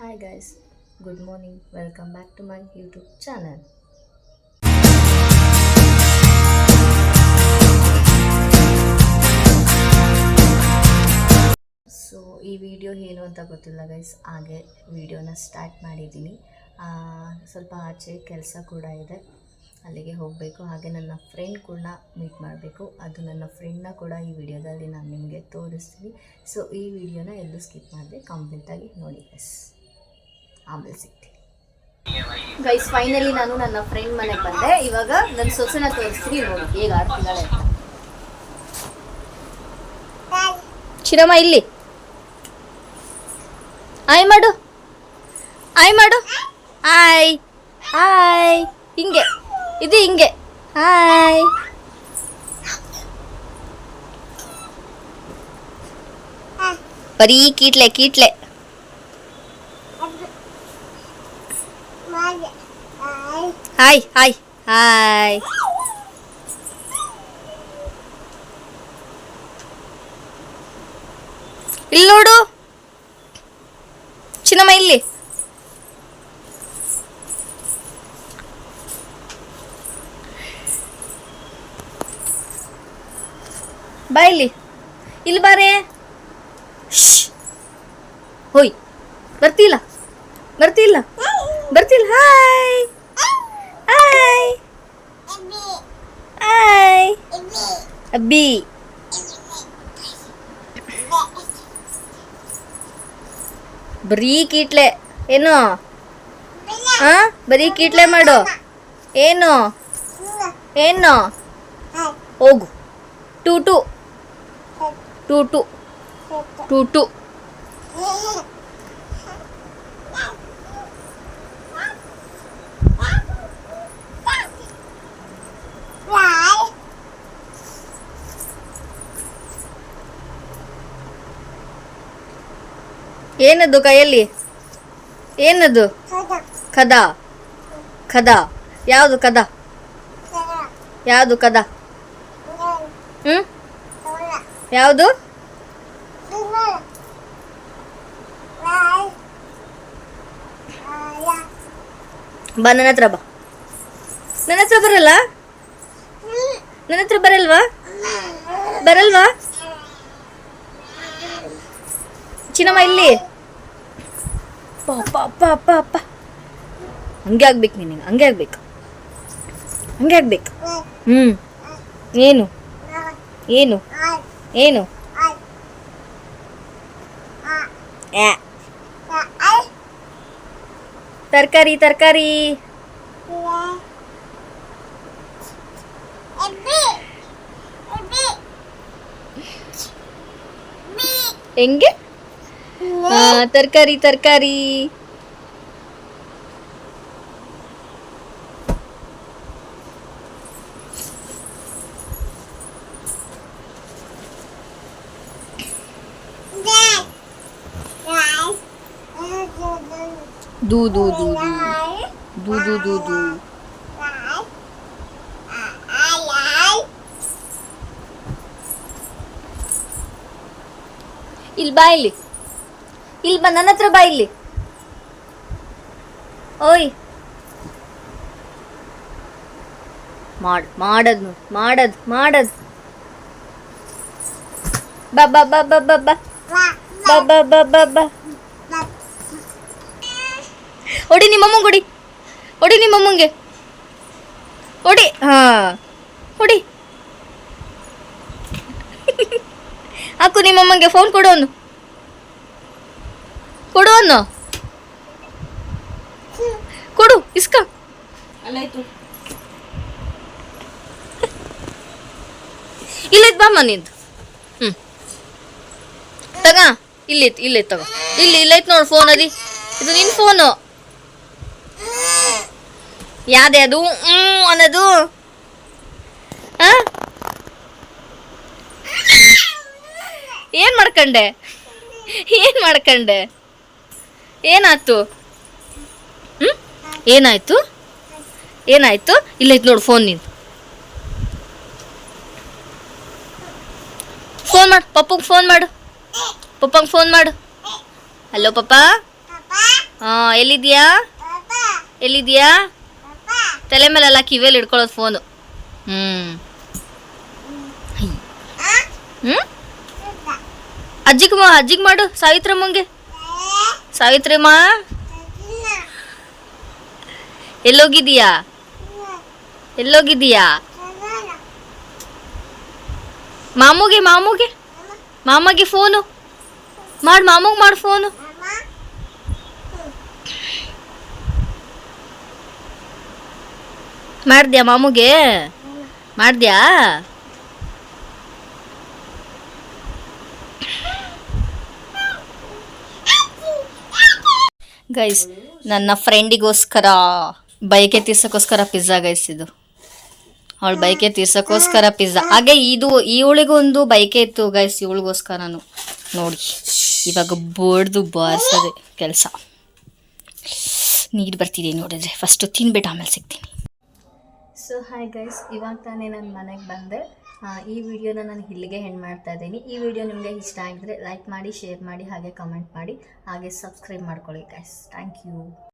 Hi guys, good morning. Welcome back to my YouTube channel. So ಈ video ಏನು ಅಂತ ಗೊತ್ತಿಲ್ಲ ಗೈಸ್, ಹಾಗೆ ವಿಡಿಯೋನ ಸ್ಟಾರ್ಟ್ ಮಾಡಿದ್ದೀನಿ. ಸ್ವಲ್ಪ ಆಚೆ ಕೆಲಸ ಕೂಡ ಇದೆ, ಅಲ್ಲಿಗೆ ಹೋಗಬೇಕು. ಹಾಗೆ ನನ್ನ ಫ್ರೆಂಡ್ ಕೂಡ ಮೀಟ್ ಮಾಡಬೇಕು. ಅದು ನನ್ನ ಫ್ರೆಂಡ್ನ ಕೂಡ ಈ ವಿಡಿಯೋದಲ್ಲಿ ನಾನು ನಿಮಗೆ ತೋರಿಸ್ತೀನಿ. ಸೊ ಈ ವಿಡಿಯೋನ ಎಲ್ಲೂ ಸ್ಕಿಪ್ ಮಾಡಿದೆ, ಕಂಪ್ಲೀಟಾಗಿ ನೋಡಿ ಗೈಸ್. ಆಮೇಲೆ ಸಿಗ್ತೀನಿ ಗೈಸ್. ಫೈನಲಿ ನಾನು ನನ್ನ ಫ್ರೆಂಡ್ ಮನೆಗೆ ಬಂದೆ. ಇವಾಗ ನನ್ನ ಸೊಸೆನ ತೋರಿಸ್ತೀನಿ, ನೋಡಿ ಹೇಗೆ ಆಡ್ತಿದ್ದಾಳೆ ಅಂತ. ಚಿರಮ್ಮ ಇಲ್ಲಿ ಆಯ್ ಮಾಡು, ಆಯ್ ಮಾಡು, ಆಯ್ ಆಯ್. ಹಿಂಗೆ ಇದು ಹಿಂಗೆ ಹಾಯ್. ಬರೀ ಕೀಟ್ಲೆ ಕೀಟ್ಲೆ. Hi hi hi. ಇಲ್ಲಿ ನೋಡು ಚಿನ್ನಮ್ಮ, ಇಲ್ಲಿ ಬಾ, ಇಲ್ಲಿ ಬಾರೆ. ಹೋಯ್, ಬರ್ತಿಲ್ಲ ಬರ್ತಿಲ್ಲ ಬರ್ತಿಲ್ಲ. ಹಾಯ್ ಹಾಯ್ ಹಾಯ್ ಅಬ್ಬಿ. ಬರೀ ಕೀಟ್ಲೆ ಏನು? ಹಾ, ಬರೀ ಕೀಟ್ಲೆ ಮಾಡು. ಏನು ಏನು? ಹೋಗು. ಟೂಟು ಟೂಟು ಟೂಟು. ಏನದು ಕೈಯಲ್ಲಿ? ಏನದು? ಕದ ಕದ. ಯಾವುದು ಕದ? ಯಾವುದು ಕದ? ಯಾವುದು? ಬಾ, ನನ್ನ ಹತ್ರ ಬಾ. ನನ್ನ ಹತ್ರ ಬರಲ್ಲ? ನನ್ನ ಹತ್ರ ಬರಲ್ವಾ? ಬರಲ್ವಾ ಚಿನ್ನಮ್ಮ? ಇಲ್ಲಿ ಅಪ್ಪ ಅಪ್ಪ ಅಪ್ಪ ಅಪ್ಪ. ಹಂಗೆ ಆಗ್ಬೇಕು ನಿನಗೆ, ಹಂಗೆ ಆಗ್ಬೇಕು, ಹಂಗೆ ಆಗ್ಬೇಕು. ಏನು ಏನು ಏನು? ತರಕಾರಿ ತರಕಾರಿ. ಹೆಂಗೆ? ತರಕಾರಿ ತರಕಾರಿ. ದೂ ದೂ ದೂ ದೂ ದೂ ದೂ ದೂ. ಇಲ್ಲಿ ಬಾ, ಇಲ್ಲಿ ಬಾ, ನನ್ನ ಹತ್ರ ಬಾ. ಇಲ್ಲಿ ಓಯ್, ಮಾಡದ್ ಮಾಡದ್. ಬಾ ಬಾ ಬಾ ಬಾ ಬಾ ಬಾ ಬಾ ಬಾ ಬಾ ಬಾ ಬಾ. ಹೊಡಿ ನಿಮ್ಮಮ್ಮಂಗೆ, ಹೊಡಿ ಹೊಡಿ ನಿಮ್ಮಮ್ಮಂಗೆ, ಹೊಡಿ. ಹಾ, ಹೊಡಿ. ಹಾಕು ನಿಮ್ಮಮ್ಮಂಗೆ ಫೋನ್ ಕೊಡೋನು, ಕೊಡುವನು, ಕೊಡು, ಇಸ್ಕ. ಅಲ್ಲಾಯ್ತು, ಇಲ್ಲೈತ್ ಬಾಮ್ಮ ನಿಂದು. ತಗ, ಇಲ್ಲೈತ್ ತಗೋ. ಇಲ್ಲೈತ್ ನೋಡು ಫೋನ್. ಇದು ನಿನ್ ಫೋನು. ಯಾವ್ದೇ ಅದು ಅನ್ನೋದು? ಏನ್ ಮಾಡ್ಕೊಂಡೆ? ಏನಾಯ್ತು? ಏನಾಯ್ತು? ಇಲ್ಲೈತ್ ನೋಡು ಫೋನ್. ನೀನು ಫೋನ್ ಮಾಡು ಪಪ್ಪಂಗೆ, ಫೋನ್ ಮಾಡು. ಹಲೋ ಪಪ್ಪ. ಎಲ್ಲಿದ್ಯಾ ಎಲ್ಲಿದ್ಯಾ ತಲೆ ಮೇಲೆಲ್ಲ ಕಿವಿಯಲ್ಲಿ ಇಟ್ಕೊಳ್ಳೋದು ಫೋನು. ಅಜ್ಜಿಗೆ ಮಾಡು ಸಾವಿತ್ರಮ್ಮಂಗೆ. ಸಾವಿತ್ರಮ್ಮ ಎಲ್ಲೋಗಿದೀಯಾ ಮಾಮಗೆ ಫೋನು ಮಾಮಗೆ ಮಾಡು ಫೋನು. ಮಾಡ್ದ್ಯಾ ಮಾಮುಗೆ ಮಾಡ್ದ್ಯಾ? ಗೈಸ್ ನನ್ನ ಫ್ರೆಂಡಿಗೋಸ್ಕರ ಬೈಕೆ ತೀರ್ಸೋಕ್ಕೋಸ್ಕರ ಪಿಜ್ಜಾ ಗೈಸ್ ಇದು. ಅವಳು ಬೈಕೆ ತೀರ್ಸೋಕ್ಕೋಸ್ಕರ ಪಿಜ್ಜಾ. ಹಾಗೆ ಇವಳಿಗೊಂದು ಬೈಕೆ ಇತ್ತು ಗೈಸ್ ಇವಳಿಗೋಸ್ಕರನು. ನೋಡಿ ಇವಾಗ ಬಡ್ದು ಬಾರಿಸೋದೆ ಕೆಲಸ. ನೀರು ಬರ್ತಿದೆ ನೋಡಿದ್ರೆ. ಫಸ್ಟು ತಿನ್ಬಿಟ್ಟು ಆಮೇಲೆ ಸಿಗ್ತೀನಿ. ಸೊ ಹಾಯ್ ಗೈಸ್, ಇವಾಗ ತಾನೇ ನಾನು ಮನೆಗೆ ಬಂದೆ. ಈ ವಿಡಿಯೋನ ನಾನು ಇಲ್ಲಿಗೆ ಎಂಡ್ ಮಾಡ್ತಾ ಇದ್ದೀನಿ. ಈ ವಿಡಿಯೋ ನಿಮಗೆ ಇಷ್ಟ ಆಗಿದ್ರೆ ಲೈಕ್ ಮಾಡಿ, ಶೇರ್ ಮಾಡಿ, ಹಾಗೆ ಕಮೆಂಟ್ ಮಾಡಿ, ಹಾಗೆ ಸಬ್ಸ್ಕ್ರೈಬ್ ಮಾಡ್ಕೊಳ್ಳಿ ಗೈಸ್. Thank you.